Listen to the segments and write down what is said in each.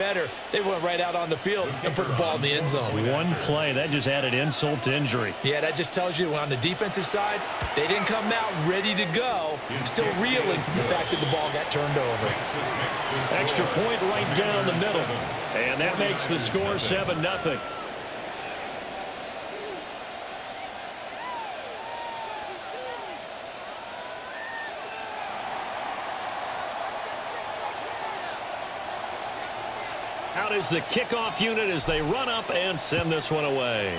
better, they went right out on the field and put the ball in the end zone. One play, that just added insult to injury. Yeah, that just tells you on the defensive side, they didn't come out ready to go, still reeling from the fact that the ball got turned over. Extra point right down the middle. And that makes the score 7-0. Out is the kickoff unit as they run up and send this one away.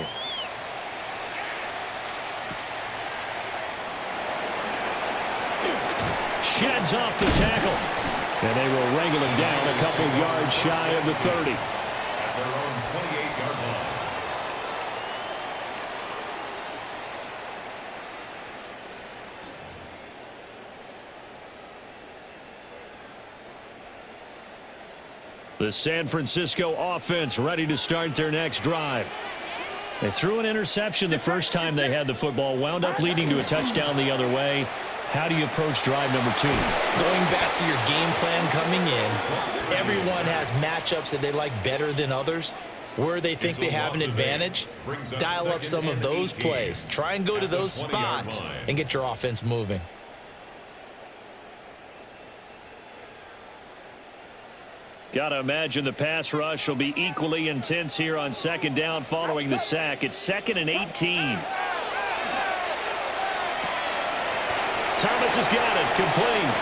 Sheds off the tackle. And they will wrangle him down a couple yards shy of the 30. At their own 28-yard line. The San Francisco offense ready to start their next drive. They threw an interception the first time they had the football, wound up leading to a touchdown the other way. How do you approach drive number 2? Going back to your game plan coming in, everyone has matchups that they like better than others. Where they think they have an advantage, dial up some of those plays. Try and go to those spots and get your offense moving. Got to imagine the pass rush will be equally intense here on second down following the sack. It's 2nd and 18. Thomas has got it. Complete.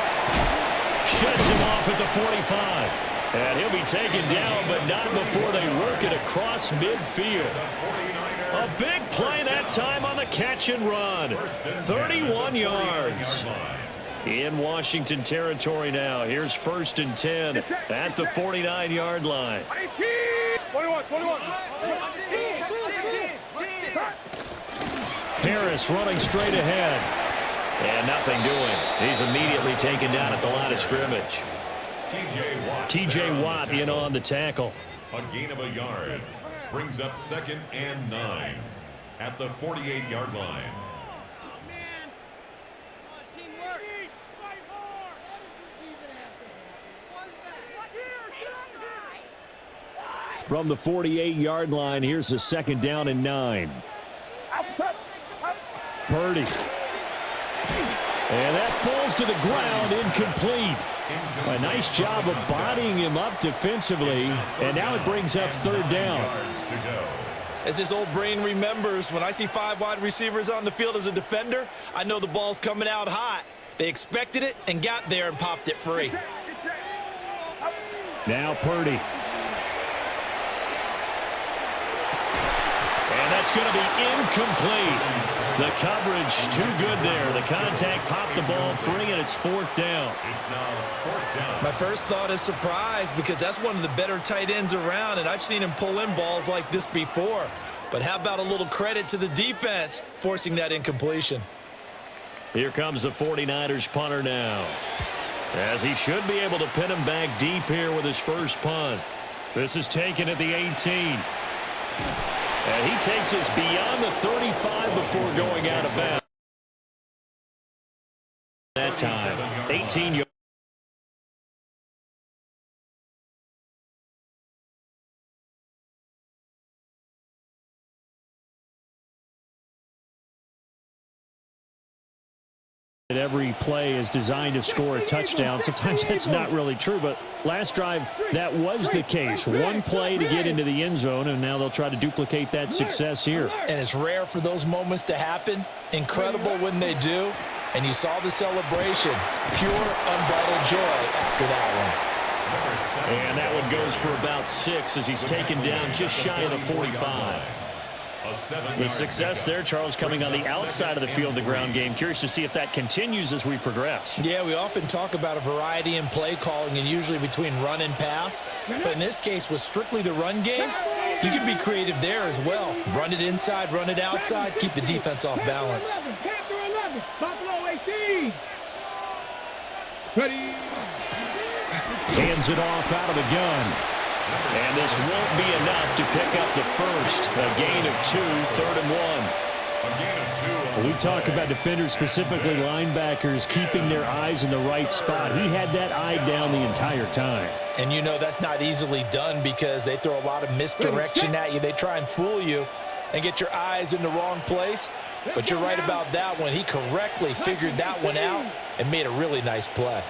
Sheds him off at the 45. And he'll be taken down, but not before they work it across midfield. A big play that time on the catch and run. 31 yards. In Washington territory now. Here's 1st and 10 at the 49-yard line. 21. Harris running straight ahead. And nothing doing. He's immediately taken down at the line of scrimmage. TJ Watt in on the tackle. A gain of a yard. Brings up 2nd and 9 at the 48-yard line. From the 48-yard line, here's a 2nd down and 9. Purdy. And that falls to the ground, incomplete. A nice job of bodying him up defensively, and now it brings up 3rd down. As this old brain remembers, when I see 5 wide receivers on the field as a defender, I know the ball's coming out hot. They expected it and got there and popped it free. Now Purdy. And that's going to be incomplete. The coverage too good there. The contact popped the ball free, and it's 4th down. It's now 4th down. My first thought is surprise because that's one of the better tight ends around, and I've seen him pull in balls like this before. But how about a little credit to the defense forcing that incompletion? Here comes the 49ers punter now, as he should be able to pin him back deep here with his first punt. This is taken at the 18. And he takes us beyond the 35 before going out of bounds. That time, 18 yards. Every play is designed to score a touchdown. Sometimes that's not really true, but last drive, that was the case. One play to get into the end zone, and now they'll try to duplicate that success here. And it's rare for those moments to happen. Incredible when they do. And you saw the celebration. Pure, unbridled joy after that one. And that one goes for about 6 as he's taken down just shy of the 45. The success there, Charles, coming on the outside of the field, the ground game. Curious to see if that continues as we progress. Yeah, we often talk about a variety in play calling and usually between run and pass. But in this case, with strictly the run game, you can be creative there as well. Run it inside, run it outside, keep the defense off balance. Hands it off out of the gun. And this won't be enough to pick up the first. A gain of 2, 3rd and 1. A gain of 2 on We the talk play. about defenders, specifically linebackers, keeping their eyes in the right spot. He had that eye down the entire time. And you know that's not easily done because they throw a lot of misdirection at you. They try and fool you and get your eyes in the wrong place. But you're right about that one. He correctly figured that one out and made a really nice play.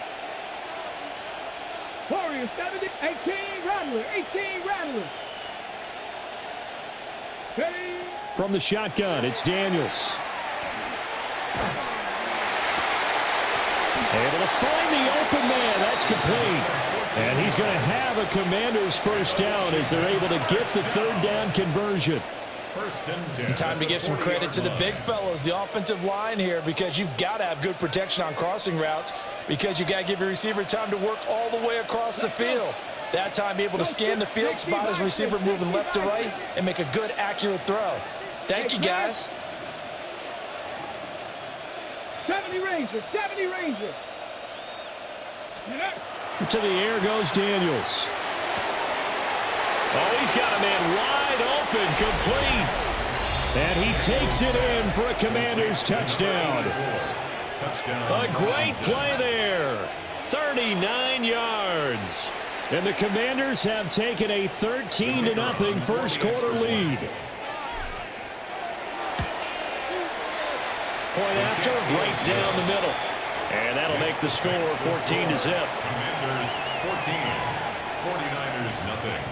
Warriors 70, 18 Rattler, 18 Rattler. Ready? From the shotgun, it's Daniels. Able to find the open man. That's complete. And he's going to have a Commander's first down as they're able to get the third down conversion. First and 10. Time to give some credit to the big fellows, the offensive line here, because you've got to have good protection on crossing routes because you've got to give your receiver time to work all the way across the field. That time, be able to scan the field, spot his receiver moving left to right, and make a good, accurate throw. Thank you, guys. 70 Rangers, 70 Rangers. To the air goes Daniels. Oh, he's got a man wide open, complete. And he takes it in for a Commander's touchdown. Touchdown. A great play there. 39 yards. And the Commanders have taken a 13-0 first quarter lead. Point after, right down the middle. And that'll make the score 14-0. Commanders 14. 49ers nothing.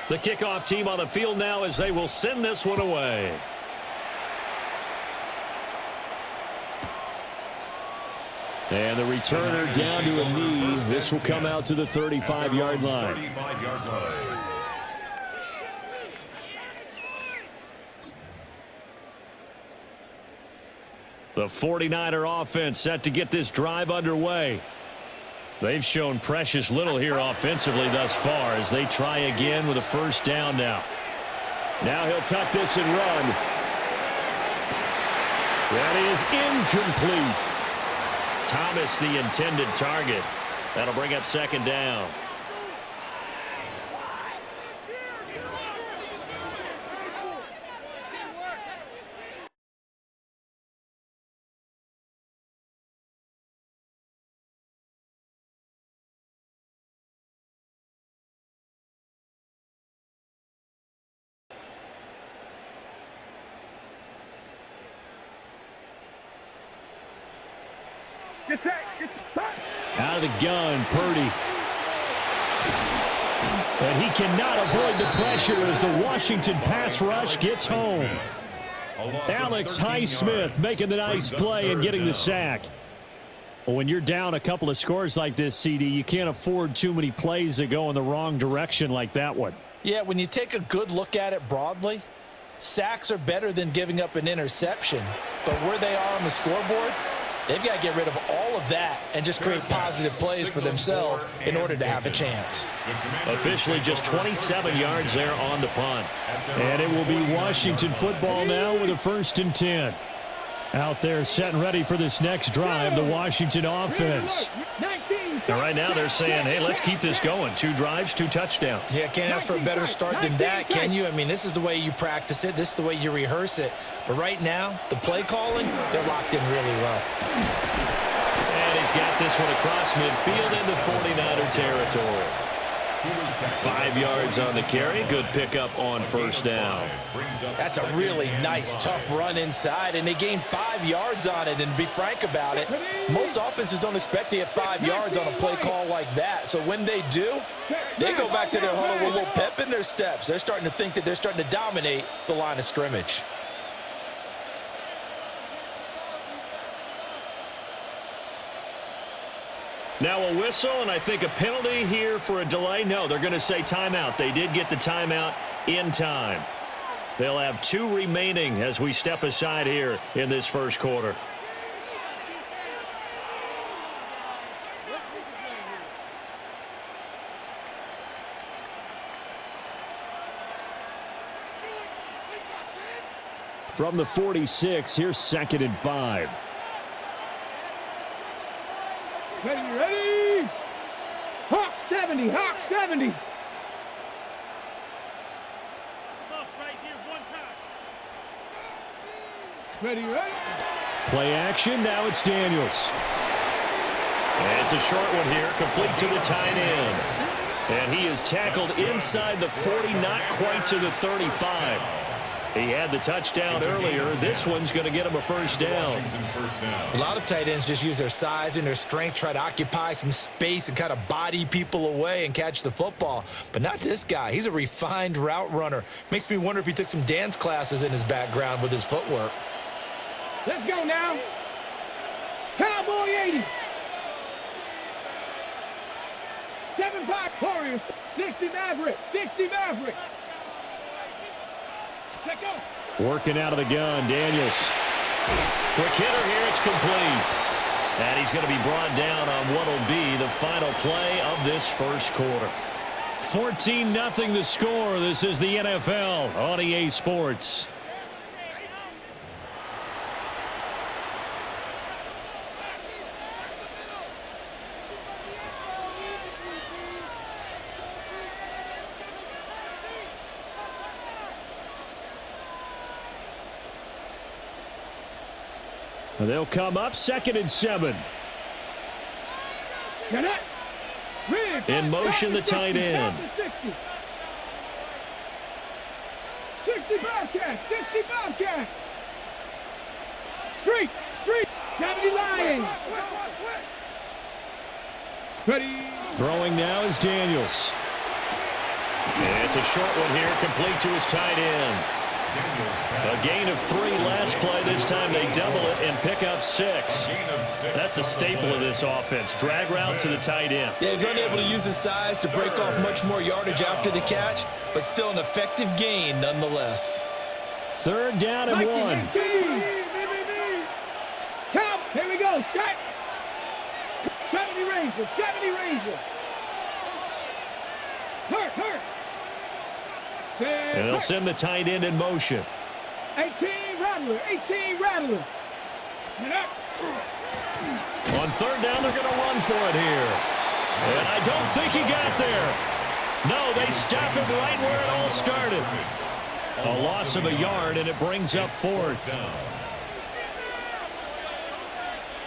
The kickoff team on the field now as they will send this one away. And the returner down to a knee. This will come out to the 35-yard line. 35-yard line. The 49er offense set to get this drive underway. They've shown precious little here offensively thus far as they try again with a first down now. Now he'll tuck this and run. That is incomplete. Thomas the intended target. That'll bring up second down. Out of the gun, Purdy. But he cannot avoid the pressure as the Washington pass rush gets home. Alex Highsmith making the nice play and getting the sack. Well, when you're down a couple of scores like this, CD, you can't afford too many plays that go in the wrong direction like that one. Yeah, when you take a good look at it broadly, sacks are better than giving up an interception. But where they are on the scoreboard, they've got to get rid of all of that and just create positive plays for themselves in order to have a chance. Officially just 27 yards there on the punt. And it will be Washington football now with a 1st and 10. Out there set and ready for this next drive, the Washington offense. And right now they're saying, hey, let's keep this going. 2 drives, 2 touchdowns. Yeah, can't ask for a better start than that, can you? I mean, this is the way you practice it. This is the way you rehearse it. But right now, the play calling, they're locked in really well. And he's got this one across midfield into 49er territory. 5 yards on the carry. Good pickup on first down. That's a really nice, tough run inside, and they gained 5 yards on it. And to be frank about it, most offenses don't expect to get 5 yards on a play call like that. So when they do, they go back to their huddle with a little pep in their steps. They're starting to think that they're starting to dominate the line of scrimmage. Now a whistle, and I think a penalty here for a delay. No, they're going to say timeout. They did get the timeout in time. They'll have 2 remaining as we step aside here in this first quarter. From the 46, here's 2nd and 5. Ready. Hawk 70, Hawk 70. Ready, ready. Play action. Now it's Daniels. And it's a short one here, complete to the tight end. And he is tackled inside the 40, not quite to the 35. He had the touchdown earlier. This one's going to get him a first down. A lot of tight ends just use their size and their strength, try to occupy some space and kind of body people away and catch the football. But not this guy. He's a refined route runner. Makes me wonder if he took some dance classes in his background with his footwork. Let's go now. Cowboy 80. 7-5 Warriors. 60 Maverick. 60 Maverick. Let go. Working out of the gun, Daniels. Quick hitter here, it's complete. And he's going to be brought down on what will be the final play of this first quarter. 14-0 the score. This is the NFL on EA Sports. They'll come up 2nd and 7. In motion, the tight end. 60 Bobcat, 60 Bobcat. Street, 70 Lions. Ready. Throwing now is Daniels. And it's a short one here, complete to his tight end. A gain of 3 last play. This time they double it and pick up 6. That's a staple of this offense. Drag route to the tight end. Yeah, he's unable to use his size to break off much more yardage after the catch, but still an effective gain nonetheless. 3rd down and 1. Count. Here we go. Set. 70 Rangers. 70 Rangers. Hurt. And they'll send the tight end in motion. 18 Rattler. On 3rd down, they're going to run for it here. And I don't think he got there. No, they stop him right where it all started. A loss of a yard, and it brings up 4th.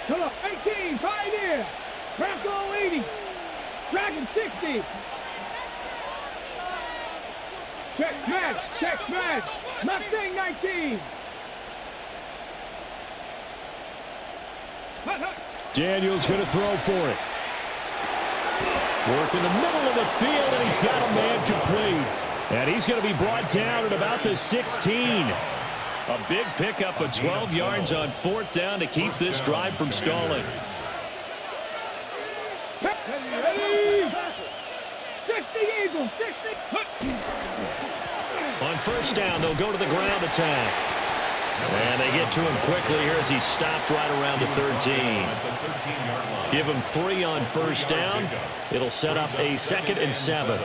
Come on, 18, Pioneer. Bronco 80. Dragon 60. Check smash. Mustang 19. Daniels going to throw for it. Work in the middle of the field, and he's got a man complete. And he's going to be brought down at about the 16. A big pickup of 12 yards on 4th down to keep this drive from stalling. 60 Eagles, 60. On 1st down, they'll go to the ground attack. And they get to him quickly here as he's stopped right around the 13. Give him 3 on 1st down. It'll set up a 2nd and 7.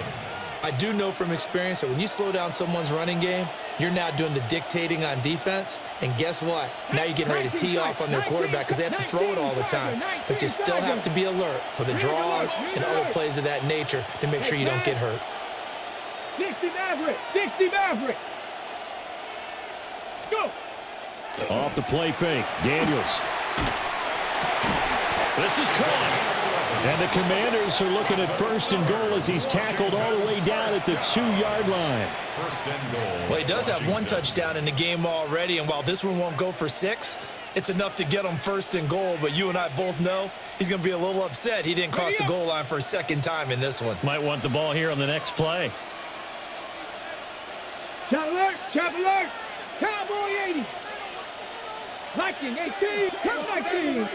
I do know from experience that when you slow down someone's running game, you're now doing the dictating on defense. And guess what? Now you're getting ready to tee off on their quarterback because they have to throw it all the time. But you still have to be alert for the draws and other plays of that nature to make sure you don't get hurt. 60 Maverick. Go. Off the play fake. Daniels. This is caught. And the Commanders are looking at 1st and goal as he's tackled all the way down at the 2-yard line. Well, he does have 1 touchdown in the game already, and while this one won't go for 6, it's enough to get him 1st and goal. But you and I both know he's going to be a little upset he didn't cross the goal line for a 2nd time in this one. Might want the ball here on the next play. Chop alert. Cowboy 80. Viking 18.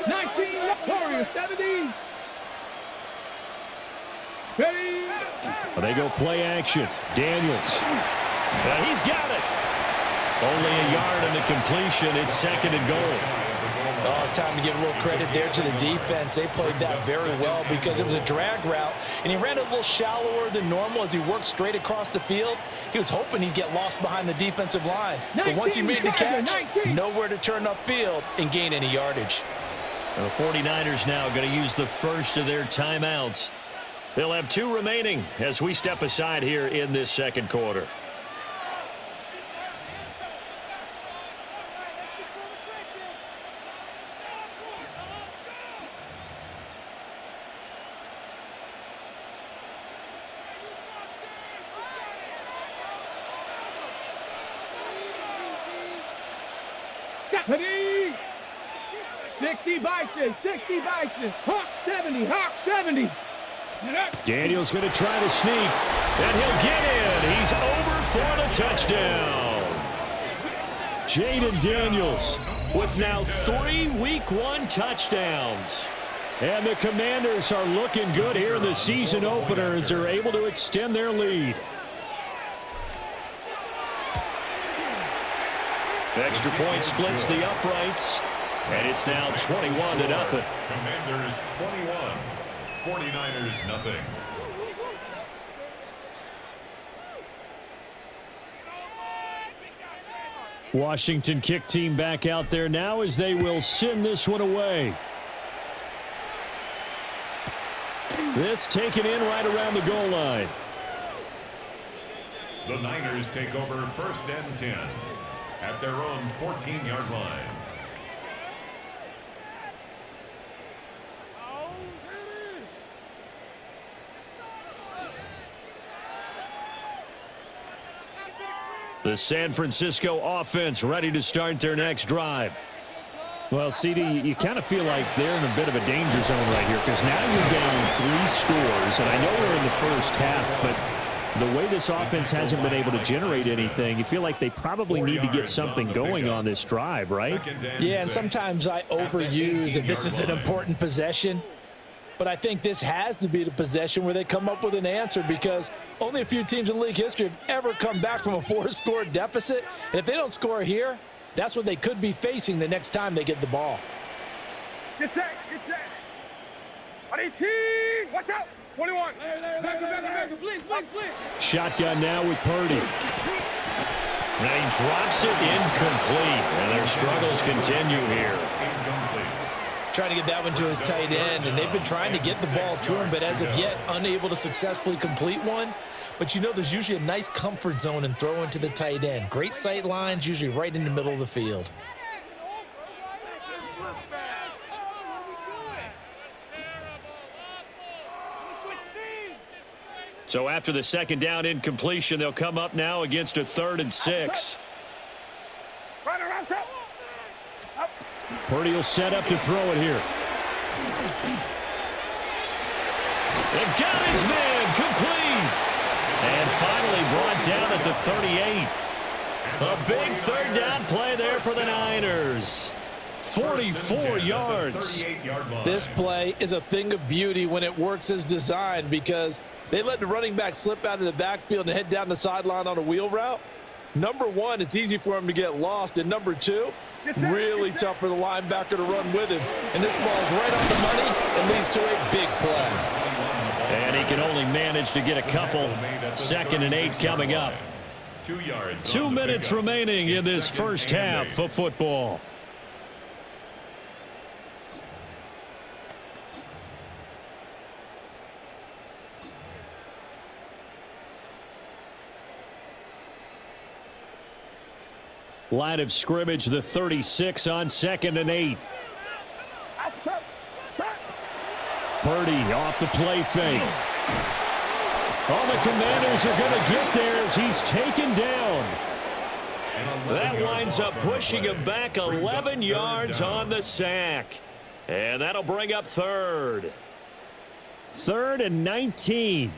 19. Warriors 70. Ready. They go play action. Daniels. He's got it. Only a yard in the completion. It's 2nd and goal. Oh, it's time to give a little credit there to the defense. They played that very well because it was a drag route, and he ran it a little shallower than normal as he worked straight across the field. He was hoping he'd get lost behind the defensive line. But once he made the catch, nowhere to turn upfield and gain any yardage. The 49ers now going to use the first of their timeouts. They'll have 2 remaining as we step aside here in this 2nd quarter. 70. 60 Bison, 60 Bison. Hawk 70, Hawk 70. Daniels going to try to sneak, and he'll get in. He's over for the touchdown. Jaden Daniels with now 3 Week 1 touchdowns. And the Commanders are looking good here in the season opener as they're able to extend their lead. Extra point splits the uprights, and it's now 21-0. Commanders 21, 49ers nothing. Washington kick team back out there now as they will send this one away. This taken in right around the goal line. The Niners take over 1st and 10 at their own 14-yard line. The San Francisco offense ready to start their next drive. Well, CD, you kind of feel like they're in a bit of a danger zone right here because now you're down 3 scores, and I know we're in the first half, but the way this offense hasn't been able to generate anything, you feel like they probably need to get something going on this drive, right? Yeah, and sometimes I overuse that this is an important possession. But I think this has to be the possession where they come up with an answer because only a few teams in league history have ever come back from a 4-score deficit. And if they don't score here, that's what they could be facing the next time they get the ball. Get set, get set. 18, watch out. 21. Please. Shotgun now with Purdy. And he drops it incomplete. And their struggles continue here. Trying to get that one to his tight end, and they've been trying to get the ball to him, but as of yet, unable to successfully complete one. But you know, there's usually a nice comfort zone in throwing to the tight end. Great sight lines, usually right in the middle of the field. So after the second down incompletion, they'll come up now against a 3rd and 6. Purdy will set up to throw it here. And got his man complete. And finally brought down at the 38. A big 3rd down play there for the Niners. 44 yards. This play is a thing of beauty when it works as designed because they let the running back slip out of the backfield and head down the sideline on a wheel route. Number one, it's easy for him to get lost. And number two, really tough for the linebacker to run with him. And this ball's right on the money and leads to a big play. And he can only manage to get a couple. 2nd and 8 coming up. 2 minutes remaining in this first half of football. Line of scrimmage, the 36 on 2nd and 8. Purdy off the play fake. All the Commanders are going to get there as he's taken down. That winds up pushing him back 11 yards on the sack. And that'll bring up 3rd. 3rd and 19.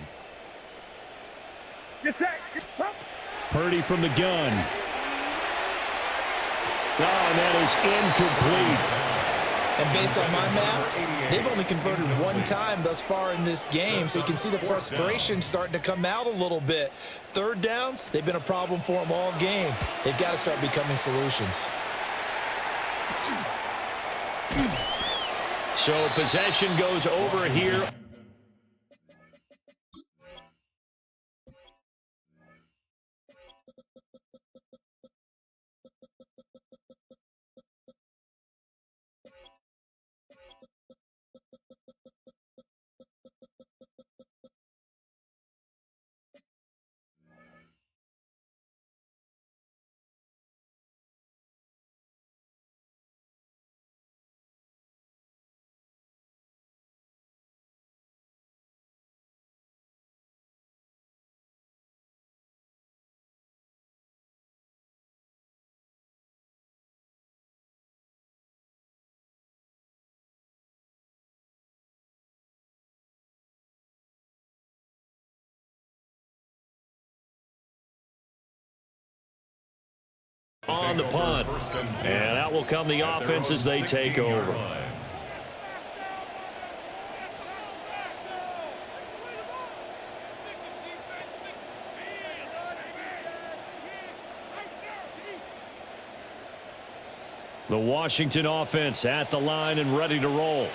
Purdy from the gun. Oh, and that is incomplete. And based on my math, they've only converted 1 time thus far in this game, so you can see the frustration starting to come out a little bit. 3rd downs, they've been a problem for them all game. They've got to start becoming solutions. So possession goes over here. on the punt. And out will come the offense as they take over. The Washington offense at the line and ready to roll.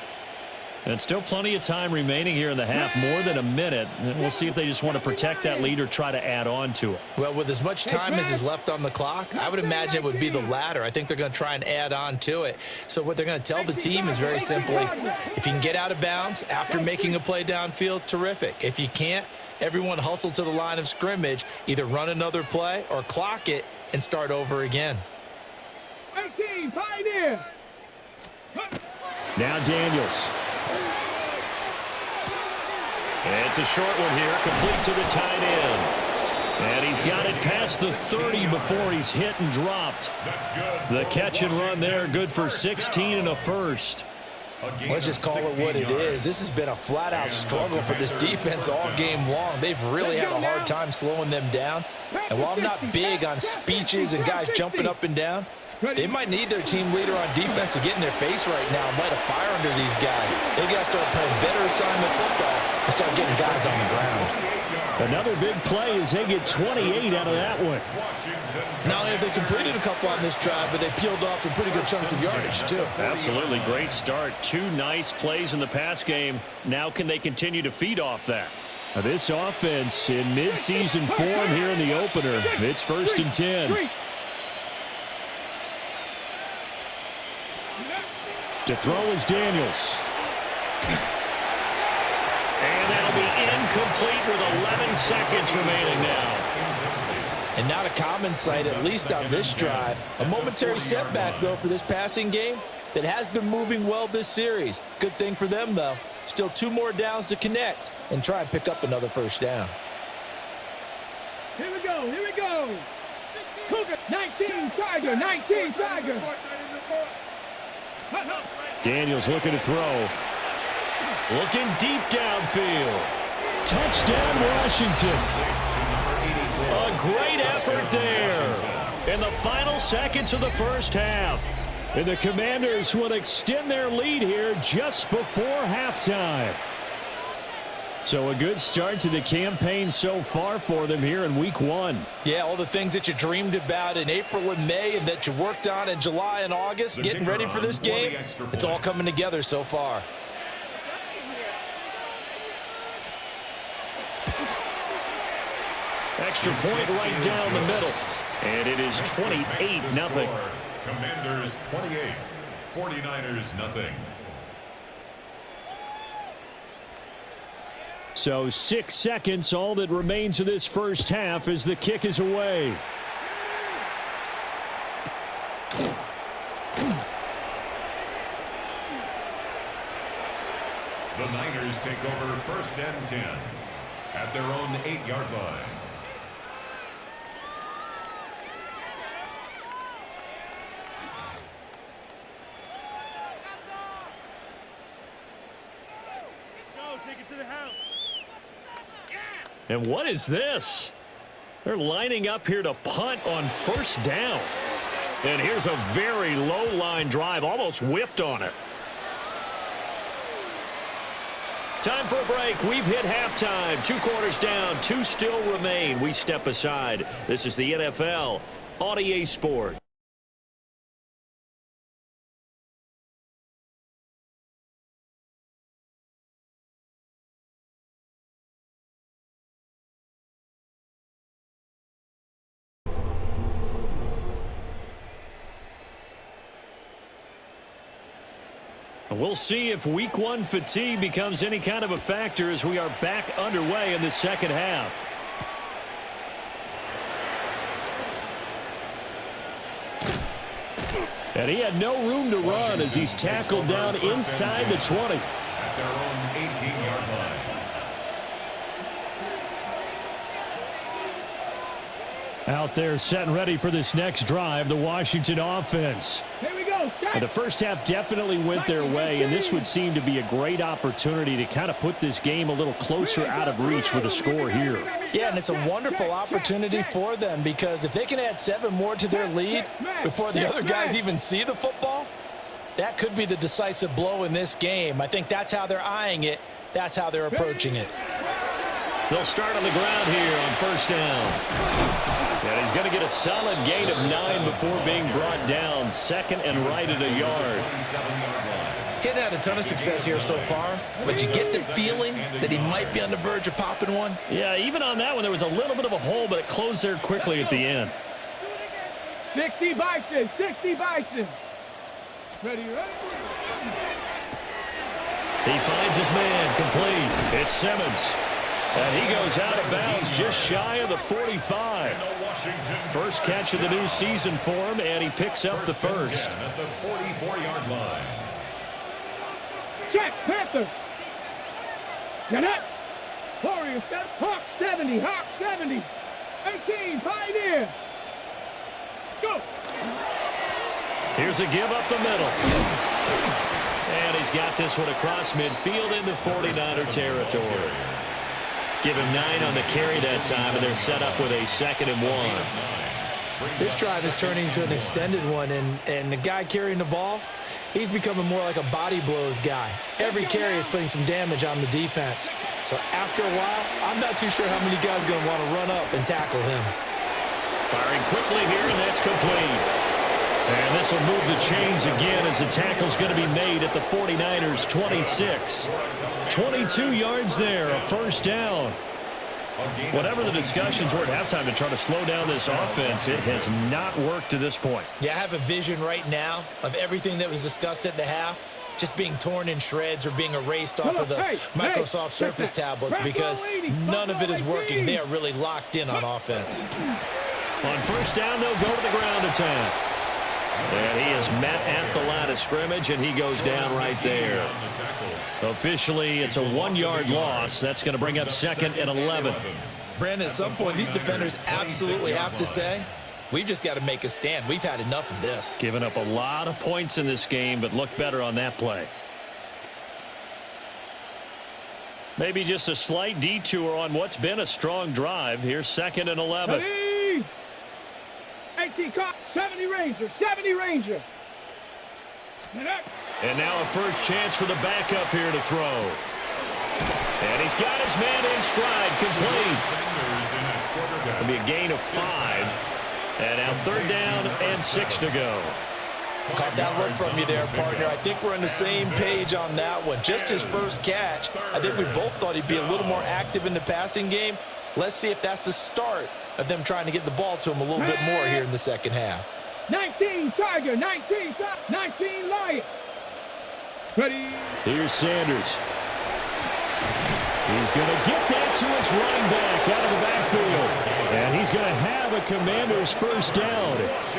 And still plenty of time remaining here in the half, more than a minute. And we'll see if they just want to protect that lead or try to add on to it. Well, with as much time as is left on the clock, I would imagine it would be the latter. I think they're going to try and add on to it. So what they're going to tell the team is very simply, if you can get out of bounds after making a play downfield, terrific. If you can't, everyone hustle to the line of scrimmage, either run another play or clock it and start over again. 18, Pioneer. Now Daniels. It's a short one here, complete to the tight end. And he's got it past the 30 before he's hit and dropped. The catch and run there, good for 16 and a first. Let's just call it what it is. This has been a flat-out struggle for this defense all game long. They've really had a hard time slowing them down. And while I'm not big on speeches and guys jumping up and down, they might need their team leader on defense to get in their face right now and light a fire under these guys. They got to start playing better assignment football and start getting guys on the ground. Another big play as they get 28 out of that one. Not only have they completed a couple on this drive, but they peeled off some pretty good chunks of yardage, too. Absolutely. Great start. 2 nice plays in the pass game. Now can they continue to feed off that? Now this offense in midseason form here in the opener. It's 1st and 10. To throw is Daniels. And that'll be incomplete with 11 seconds remaining now. And not a common sight, at least on this drive. A momentary setback, though, for this passing game that has been moving well this series. Good thing for them, though. Still 2 more downs to connect and try and pick up another first down. Here we go, here we go. Cougar, 19, Tiger, 19, Tiger. Daniels looking to throw. Looking deep downfield. Touchdown, Washington. A great effort there in the final seconds of the first half. And the Commanders will extend their lead here just before halftime. So a good start to the campaign so far for them here in week 1. Yeah, all the things that you dreamed about in April and May and that you worked on in July and August, getting ready for this game, it's all coming together so far. Extra point right down the middle. And it is 28-0. Commanders 28, 49ers nothing. So 6 seconds, all that remains of this first half as the kick is away. The Niners take over 1st and 10 at their own 8-yard line. Take it to the house. And what is this? They're lining up here to punt on 1st down. And here's a very low line drive, almost whiffed on it. Time for a break. We've hit halftime. 2 quarters down, 2 still remain. We step aside. This is the NFL on EA Sports. We'll see if week 1 fatigue becomes any kind of a factor as we are back underway in the second half. And he had no room to run as he's tackled down inside the 20. At their own 18-yard line. Out there set and ready for this next drive, the Washington offense. Here we go. go. And the first half definitely went their way, and this would seem to be a great opportunity to kind of put this game a little closer out of reach with a score here. Yeah, and it's a wonderful opportunity for them because if they can add 7 more to their lead before the other guys even see the football, that could be the decisive blow in this game. I think that's how they're eyeing it. That's how they're approaching it. They'll start on the ground here on first down. And he's going to get a solid gain of 9 before being brought down. Second and right at a yard. He hadn't had a ton of success here so far, but you get the feeling that he might be on the verge of popping one. Yeah, even on that one, there was a little bit of a hole, but it closed there quickly at the end. 60 Bison, 60 Bison. Ready, ready. He finds his man complete. It's Simmons. And he goes out of bounds just shy of the 45. First catch of the new season for him, and he picks up the first. At the 44-yard line. Check, Panther. Get up. Warriors, Hawk 70, Hawk 70. 18, Pioneer. Go. Here's a give up the middle. And he's got this one across midfield into 49er territory. Give him 9 on the carry that time, and they're set up with a 2nd and 1. This drive is turning into an extended one, and the guy carrying the ball, he's becoming more like a body blows guy. Every carry is putting some damage on the defense. So after a while, I'm not too sure how many guys are going to want to run up and tackle him. Firing quickly here, and that's complete. And this will move the chains again as the tackle's going to be made at the 49ers 26. 22 yards there, a first down. Whatever the discussions were at halftime to try to slow down this offense, it has not worked to this point. Yeah, I have a vision right now of everything that was discussed at the half just being torn in shreds or being erased off of the Microsoft Surface tablets because none of it is working. They are really locked in on offense. On first down, they'll go to the ground attack. And he is met at the line of scrimmage, and he goes down right there. Officially, it's a 1-yard loss. That's going to bring up 2nd and 11. Brandon, at some point, these defenders absolutely have to say, we've just got to make a stand. We've had enough of this. Giving up a lot of points in this game, but looked better on that play. Maybe just a slight detour on what's been a strong drive. Here's 2nd and 11. 18 caught, 70 Ranger, 70 Ranger. And now a first chance for the backup here to throw. And he's got his man in stride, complete. It'll be a gain of 5. And now 3rd down and 6 to go. Caught that look from you there, partner. I think we're on the same page on that one. Just his first catch. I think we both thought he'd be a little more active in the passing game. Let's see if that's the start of them trying to get the ball to him a little bit more here in the second half. 19 Tiger, 19 Lion. Ready. Here's Sanders. He's going to get that to his running back out of the backfield. And he's going to have a Commander's first down.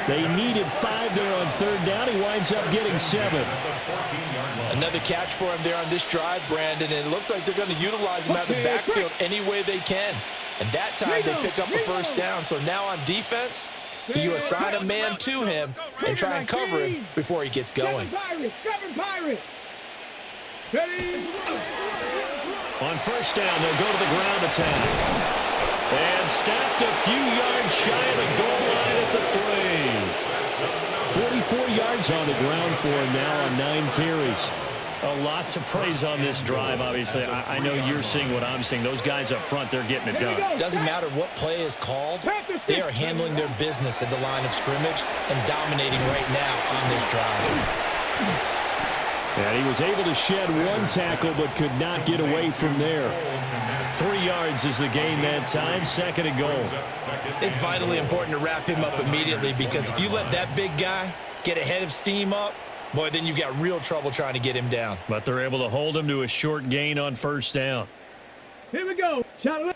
They needed 5 there on 3rd down. He winds up getting 7. Another catch for him there on this drive, Brandon. And it looks like they're going to utilize him out of the backfield any way they can. And that time they pick up a first down. So now on defense, do you assign a man to him and try and cover him before he gets going? 7 Pirates. Ready. On first down, they'll go to the ground attack. And stopped a few yards shy of the goal line at the 3. 44 yards on the ground for him now on 9 carries. A lot to praise on this drive, obviously. I know you're seeing what I'm seeing. Those guys up front, they're getting it done. Doesn't matter what play is called. They are handling their business at the line of scrimmage and dominating right now on this drive. And he was able to shed 1 tackle but could not get away from there. 3 yards is the gain that time, 2nd and goal. It's vitally important to wrap him up immediately because if you let that big guy get ahead of steam up, boy, then you've got real trouble trying to get him down. But they're able to hold him to a short gain on first down. Here we go.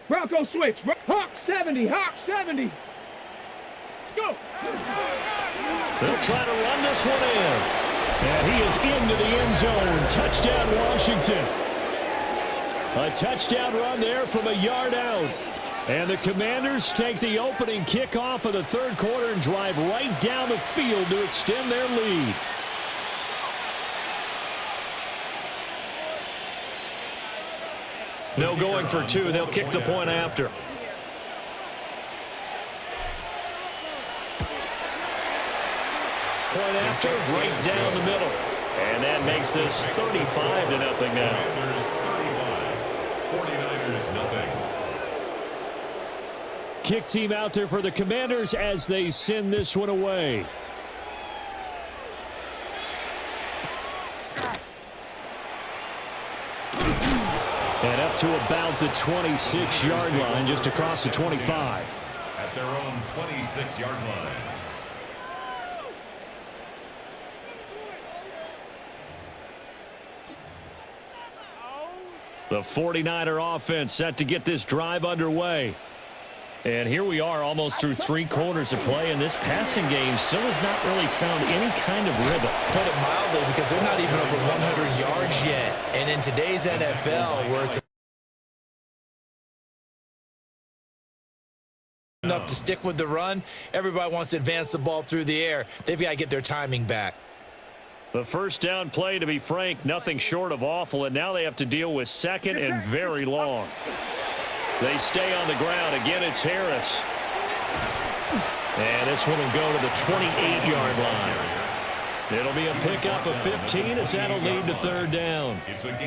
Bronco switch. Hawk 70. Hawk 70. Go. They'll try to run this one in. And he is into the end zone. Touchdown, Washington. A touchdown run there from a yard out. And the Commanders take the opening kickoff of the 3rd quarter and drive right down the field to extend their lead. No going for two. They'll kick the point after. Point after, right down the middle. And that makes this 35-0 now. 49ers nothing. Kick team out there for the Commanders as they send this one away. And up to about the 26-yard line, just across the 25. At their own 26-yard line. The 49er offense set to get this drive underway. And here we are almost through 3 quarters of play, and this passing game still has not really found any kind of rhythm. Put it mildly, because they're not even over 100 yards yet. And in today's NFL, where it's enough to stick with the run, everybody wants to advance the ball through the air. They've got to get their timing back. The first down play, to be frank, nothing short of awful, and now they have to deal with second and very long. They stay on the ground. Again, it's Harris. And this one will go to the 28-yard line. It'll be a pickup of 15 as that'll lead to third down.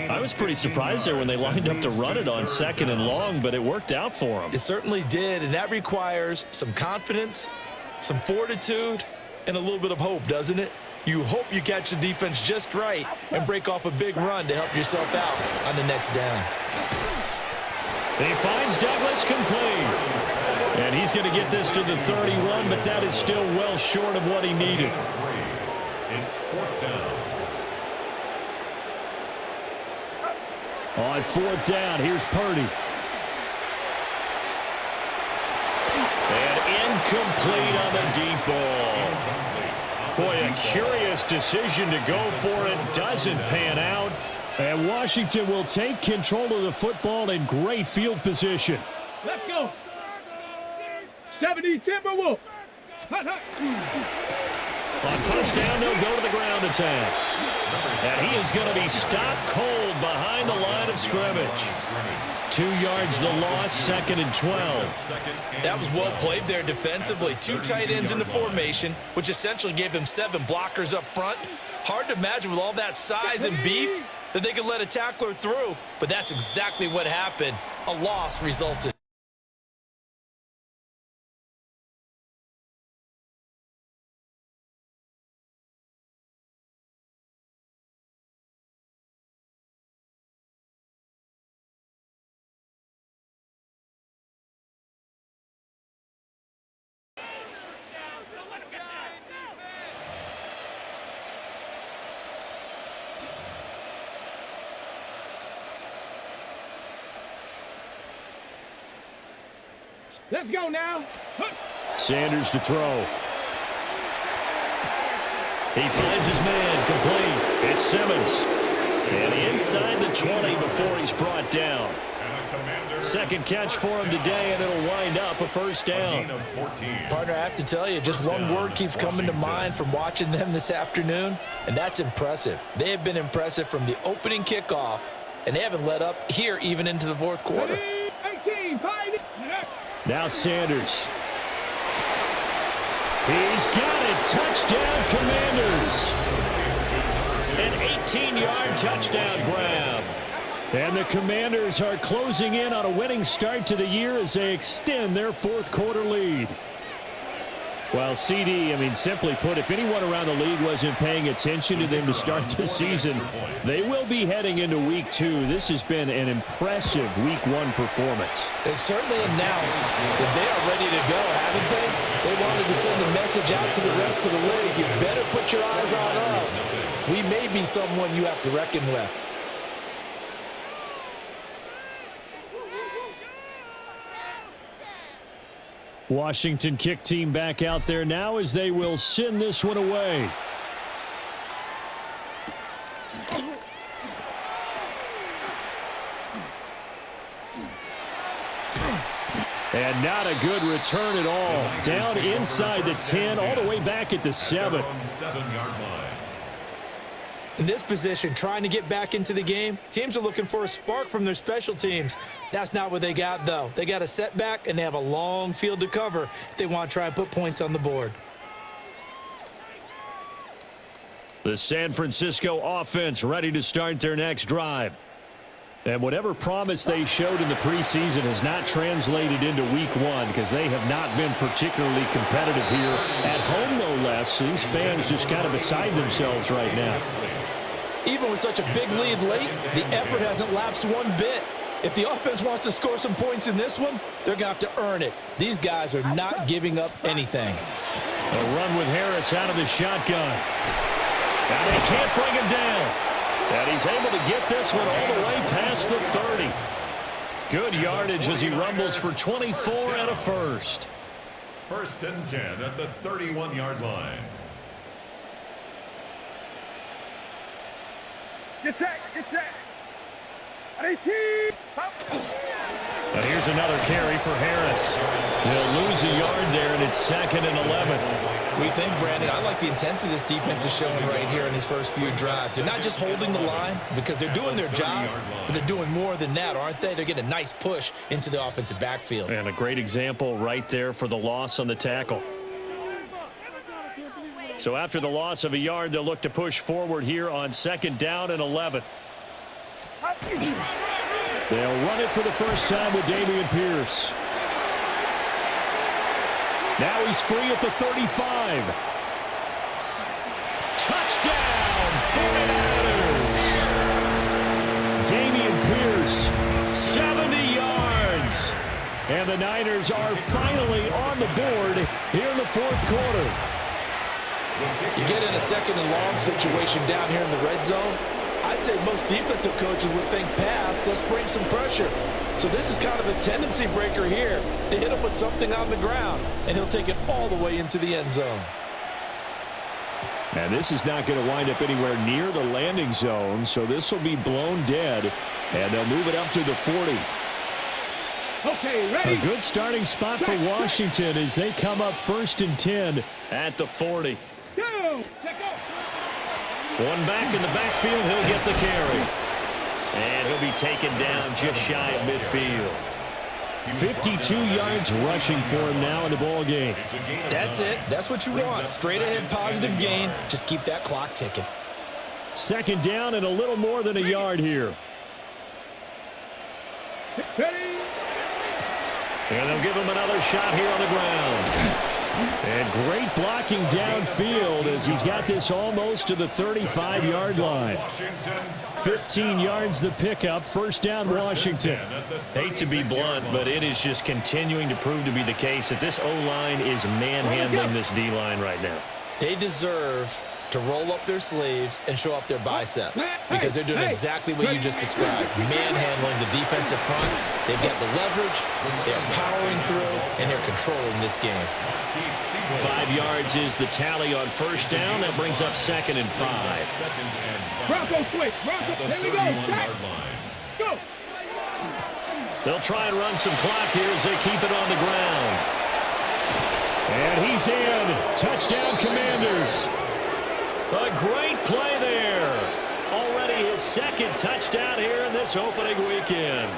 I was pretty surprised there when they lined up to run it on second and long, but it worked out for them. It certainly did, and that requires some confidence, some fortitude, and a little bit of hope, doesn't it? You hope you catch the defense just right and break off a big run to help yourself out on the next down. He finds Douglas complete. And he's going to get this to the 31, but that is still well short of what he needed. It's 4th down. On 4th down, here's Purdy. And incomplete on the deep ball. Boy, a curious decision to go for it. Doesn't pan out. And Washington will take control of the football in great field position. Let's go. 70 Timberwolves. On first down, they'll go to the ground attack. And he is going to be stopped cold behind the line of scrimmage. 2 yards the loss, 2nd and 12. That was well played there defensively. 2 tight ends in the formation, which essentially gave them 7 blockers up front. Hard to imagine with all that size and beef that they could let a tackler through, but that's exactly what happened. A loss resulted. Let's go now. Sanders to throw. He finds his man complete. It's Simmons. And inside the 20 before he's brought down. Second catch for him today, and it'll wind up a first down. Partner, I have to tell you, just one word keeps coming to mind from watching them this afternoon, and that's impressive. They have been impressive from the opening kickoff, and they haven't let up here even into the 4th quarter. 18, now Sanders. He's got it. Touchdown, Commanders. An 18-yard touchdown grab. And the Commanders are closing in on a winning start to the year as they extend their 4th quarter lead. Well, CD, I mean, simply put, if anyone around the league wasn't paying attention to them to start the season, they will be heading into Week 2. This has been an impressive Week 1 performance. They've certainly announced that they are ready to go, haven't they? They wanted to send a message out to the rest of the league. You better put your eyes on us. We may be someone you have to reckon with. Washington kick team back out there now as they will send this one away. And not a good return at all. Down inside the 10, all the way back at the 7. In this position, trying to get back into the game, teams are looking for a spark from their special teams. That's not what they got, though. They got a setback, and they have a long field to cover if they want to try and put points on the board. The San Francisco offense ready to start their next drive. And whatever promise they showed in the preseason has not translated into week one because they have not been particularly competitive here at home, no less. These fans just kind of beside themselves right now. Even with such a big lead late, the effort hasn't lapsed one bit. If the offense wants to score some points in this one, they're going to have to earn it. These guys are not giving up anything. A run with Harris out of the shotgun. And they can't bring him down. And he's able to get this one all the way past the 30. Good yardage as he rumbles for 24 and a first. 1st and 10 at the 31-yard line. Get set, get set. 18. And here's another carry for Harris. He'll lose a yard there, and it's 2nd and 11. We think, Brandon, I like the intensity this defense is showing right here in these first few drives. They're not just holding the line because they're doing their job, but they're doing more than that, aren't they? They're getting a nice push into the offensive backfield. And a great example right there for the loss on the tackle. So after the loss of a yard, they'll look to push forward here on 2nd down and 11. They'll run it for the first time with Dameon Pierce. Now he's free at the 35. Touchdown, 49ers! Dameon Pierce, 70 yards. And the Niners are finally on the board here in the 4th quarter. You get in a 2nd and long situation down here in the red zone, I'd say most defensive coaches would think pass, let's bring some pressure. So this is kind of a tendency breaker here to hit him with something on the ground, and he'll take it all the way into the end zone. And this is not going to wind up anywhere near the landing zone, so this will be blown dead, and they'll move it up to the 40. Okay, ready? A good starting spot for Washington as they come up 1st and 10 at the 40. Go! Check out. One back in the backfield, he'll get the carry. And he'll be taken down just shy of midfield. 52 yards rushing for him now in the ball game. That's it. That's what you want. Straight ahead positive gain. Just keep that clock ticking. 2nd down and a little more than a yard here. Ready? And they'll give him another shot here on the ground. And great blocking downfield as he's got this almost to the 35-yard line. 15 yards the pickup. 1st down, Washington. Hate to be blunt, but it is just continuing to prove to be the case that this O-line is manhandling this D-line right now. They deserve to roll up their sleeves and show up their biceps because they're doing exactly what you just described, manhandling the defensive front. They've got the leverage, they're powering through, and they're controlling this game. 5 yards is the tally on 1st down. That brings up 2nd and 5. Bronco switch. Bronco. Here we go. Let's go. They'll try and run some clock here as they keep it on the ground. And he's in. Touchdown, Commanders. A great play there. Already his 2nd touchdown here in this opening weekend.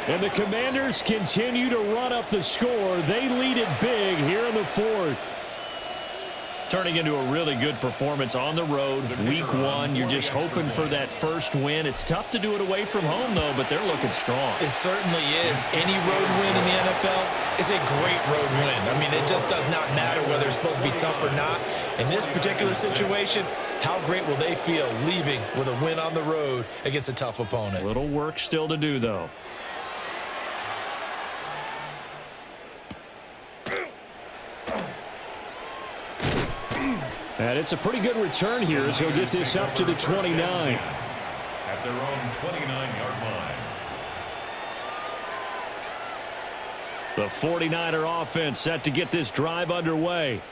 And the Commanders continue to run up the score. They lead it big here in the 4th. Turning into a really good performance on the road. Week 1, you're just hoping for that first win. It's tough to do it away from home, though, but they're looking strong. It certainly is. Any road win in the NFL is a great road win. I mean, it just does not matter whether it's supposed to be tough or not. In this particular situation, how great will they feel leaving with a win on the road against a tough opponent? A little work still to do, though. And it's a pretty good return here as he'll get this up to the 29. At their own 29-yard line. The 49er offense set to get this drive underway.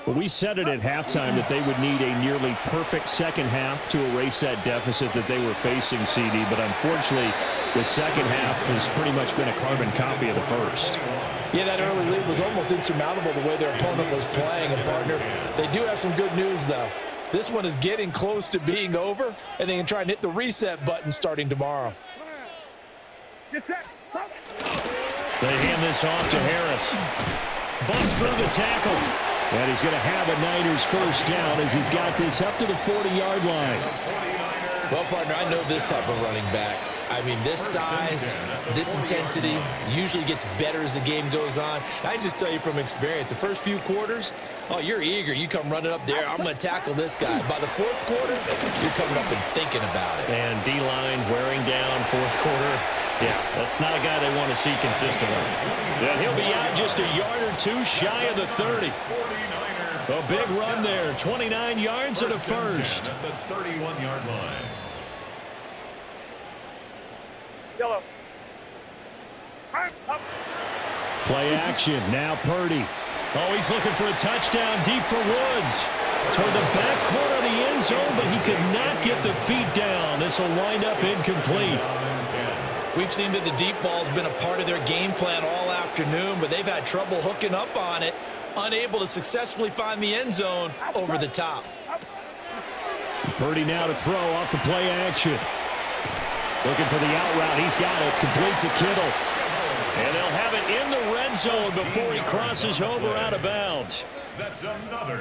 Well, we said it at halftime that they would need a nearly perfect second half to erase that deficit that they were facing, CD. But unfortunately, the second half has pretty much been a carbon copy of the first. Yeah, that early lead was almost insurmountable the way their opponent was playing. And, partner, they do have some good news, though. This one is getting close to being over, and they can try and hit the reset button starting tomorrow. Get set. They hand this off to Harris. Busts through the tackle. And he's going to have a Niners first down as he's got this up to the 40-yard line. Well, partner, I know this type of running back. I mean, this size, this intensity usually gets better as the game goes on. I just tell you from experience, the first few quarters, oh, you're eager. You come running up there, I'm going to tackle this guy. By the fourth quarter, you're coming up and thinking about it. And D-line wearing down fourth quarter. Yeah, that's not a guy they want to see consistently. Yeah, he'll be out just a yard or two shy of the 30. A big run there, 29 yards and a first. At the 31-yard line. Yellow. Play action, now Purdy. Oh, he's looking for a touchdown deep for Woods. Toward the back corner of the end zone, but he could not get the feet down. This will wind up incomplete. We've seen that the deep ball's been a part of their game plan all afternoon, but they've had trouble hooking up on it, unable to successfully find the end zone over the top. Purdy now to throw off the play action. Looking for the out route. He's got it. Completes to Kittle. And they'll have it in the red zone before he crosses over out of bounds.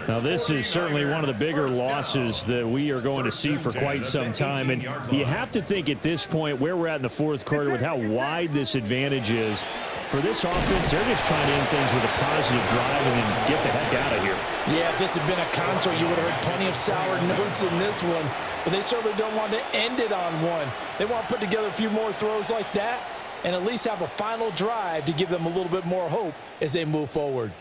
Now, this is certainly one of the bigger losses that we are going to see for quite some time. And you have to think at this point where we're at in the fourth quarter with how wide this advantage is. For this offense, they're just trying to end things with a positive drive and then get the heck out of here. Yeah, if this had been a contour, you would have heard plenty of sour notes in this one. But they certainly don't want to end it on one. They want to put together a few more throws like that and at least have a final drive to give them a little bit more hope as they move forward.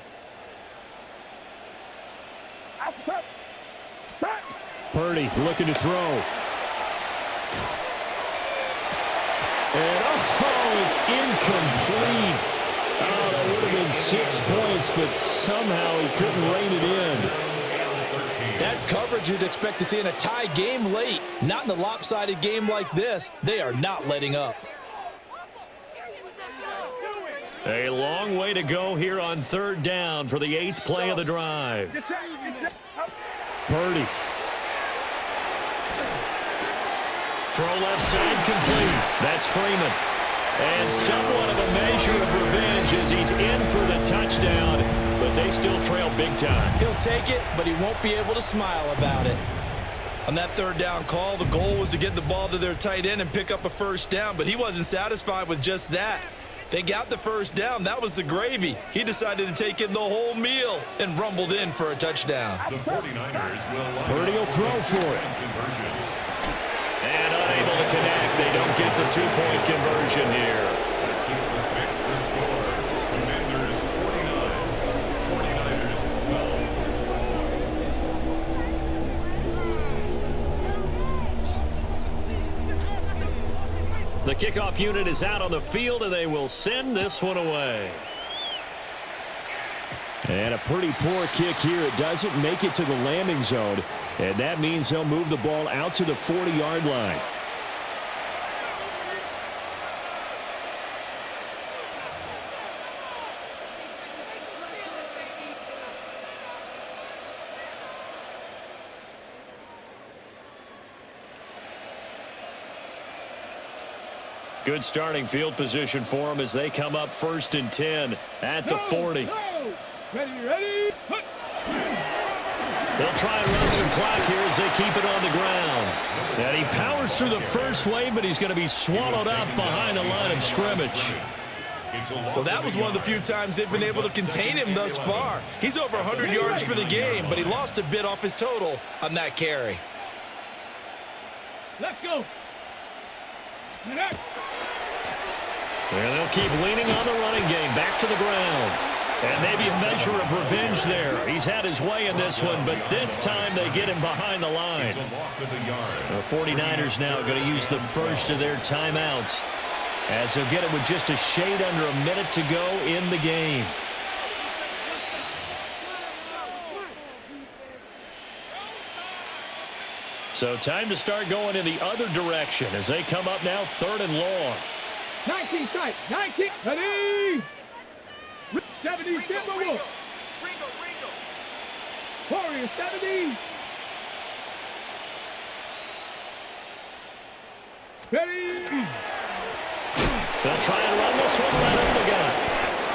Purdy looking to throw. And it's incomplete. Oh, that would have been 6 points, but somehow he couldn't rein it in. That's coverage you'd expect to see in a tie game late. Not in a lopsided game like this. They are not letting up. A long way to go here on third down for the 8th play of the drive. Purdy. Throw left side complete. That's Freeman. And somewhat of a measure of revenge as he's in for the touchdown, but they still trail big time. He'll take it, but he won't be able to smile about it. On that third down call, the goal was to get the ball to their tight end and pick up a first down, but he wasn't satisfied with just that. They got the first down. That was the gravy. He decided to take in the whole meal and rumbled in for a touchdown. The 49ers will Purdy will throw for it. And unable to connect. They don't get the 2-point conversion here. That keeps the score. Commanders 49, 49ers 12. The kickoff unit is out on the field, and they will send this one away. And a pretty poor kick here. It doesn't make it to the landing zone, and that means they'll move the ball out to the 40-yard line. Good starting field position for them as they come up 1st and 10 at the 40. Ready. They'll try and run some clock here as they keep it on the ground. And he powers through the first wave, but he's going to be swallowed up behind the line of scrimmage. Well, that was one of the few times they've been able to contain him thus far. He's over 100 yards for the game, but he lost a bit off his total on that carry. Let's go. And they'll keep leaning on the running game. Back to the ground. And maybe a measure of revenge there. He's had his way in this one, but this time they get him behind the line. The 49ers now going to use the first of their timeouts as they'll get it with just a shade under a minute to go in the game. So time to start going in the other direction as they come up now 3rd and long. 19 strike. 19. Ready. 70. Timberwolves. Warriors 70. Ready? They'll try and run this one right up the gut.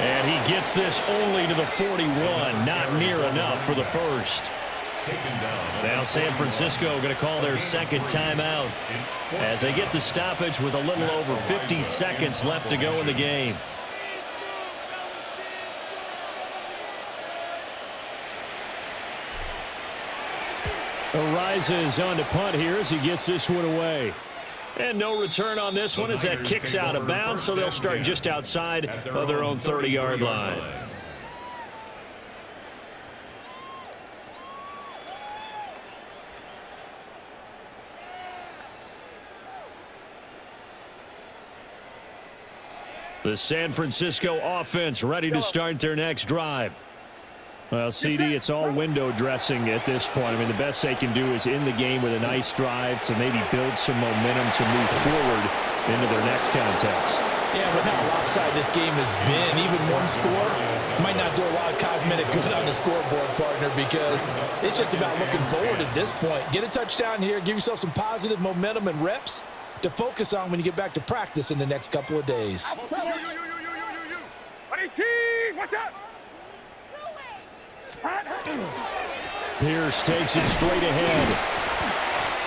And he gets this only to the 41. Not near enough for the first. Now San Francisco going to call their second timeout as they get the stoppage with a little over 50 seconds left to go in the game. Arises on to punt here as he gets this one away. And no return on this one as that kicks out of bounds, so they'll start just outside of their own 30-yard line. The San Francisco offense ready to start their next drive. Well, CD, it's all window dressing at this point. I mean, the best they can do is end the game with a nice drive to maybe build some momentum to move forward into their next contest. Yeah, with how lopsided this game has been, even one score might not do a lot of cosmetic good on the scoreboard, partner, because it's just about looking forward at this point. Get a touchdown here, give yourself some positive momentum and reps to focus on when you get back to practice in the next couple of days. Watch out! Pierce takes it straight ahead.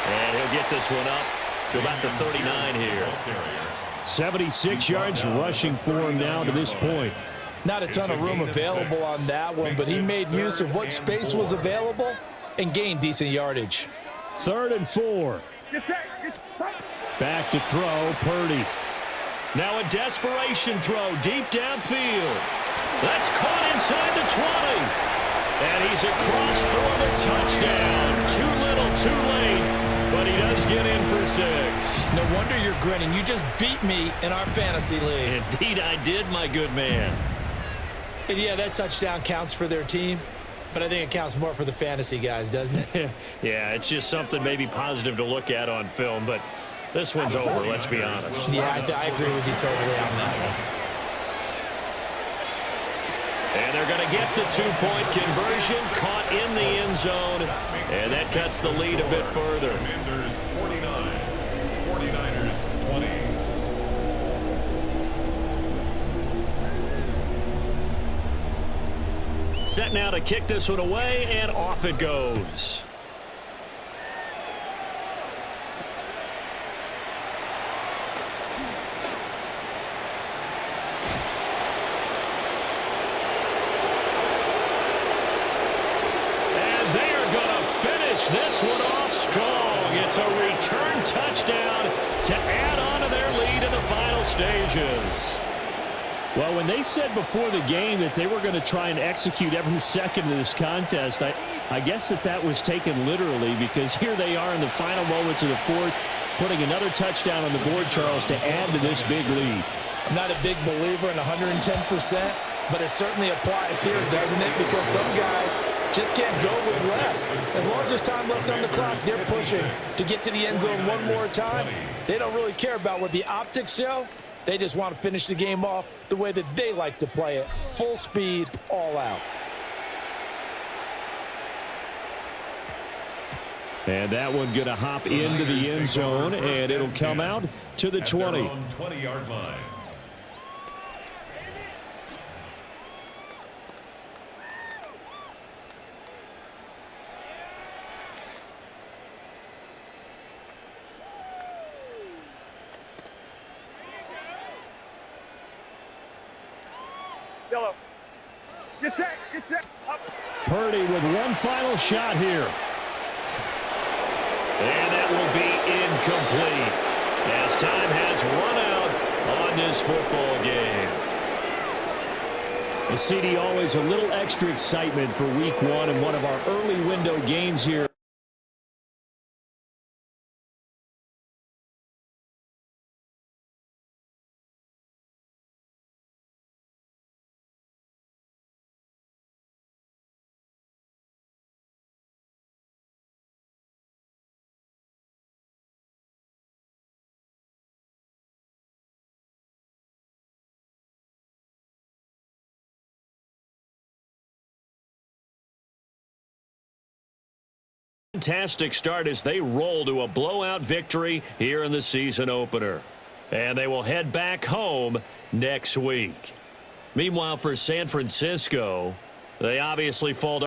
And he'll get this one up to about the 39 here. 76 yards rushing for him now to this point. Not a ton of room available on that one, but he made use of what space was available and gained decent yardage. 3rd and 4. Back to throw, Purdy. Now a desperation throw deep downfield. That's caught inside the 20. And he's across for the touchdown. Too little, too late, but he does get in for 6. No wonder you're grinning. You just beat me in our fantasy league. Indeed I did, my good man. And yeah, that touchdown counts for their team, but I think it counts more for the fantasy guys, doesn't it? Yeah, it's just something maybe positive to look at on film, but this one's over, let's be honest. Yeah, I agree with you totally on that one. And they're going to get the 2-point conversion, caught in the end zone, and that cuts the lead a bit further. Commanders 49, 49ers 20. Set now to kick this one away, and off it goes. This one off strong. It's a return touchdown to add on to their lead in the final stages. Well, when they said before the game that they were going to try and execute every second of this contest, I guess that was taken literally, because here they are in the final moments of the 4th, putting another touchdown on the board, Charles, to add to this big lead. I'm not a big believer in 110%, but it certainly applies here, doesn't it? Because some guys just can't go with less. As long as there's time left on the clock, they're pushing to get to the end zone one more time. They don't really care about what the optics show. They just want to finish the game off the way that they like to play it. Full speed, all out. And that one going to hop into the end zone, and it'll come out to the 20. 20-yard line. Yellow. Get set. Up. Purdy with one final shot here. And that will be incomplete as time has run out on this football game. The CD, always a little extra excitement for week 1 and one of our early window games here. Fantastic start as they roll to a blowout victory here in the season opener. And they will head back home next week. Meanwhile, for San Francisco, they obviously fall to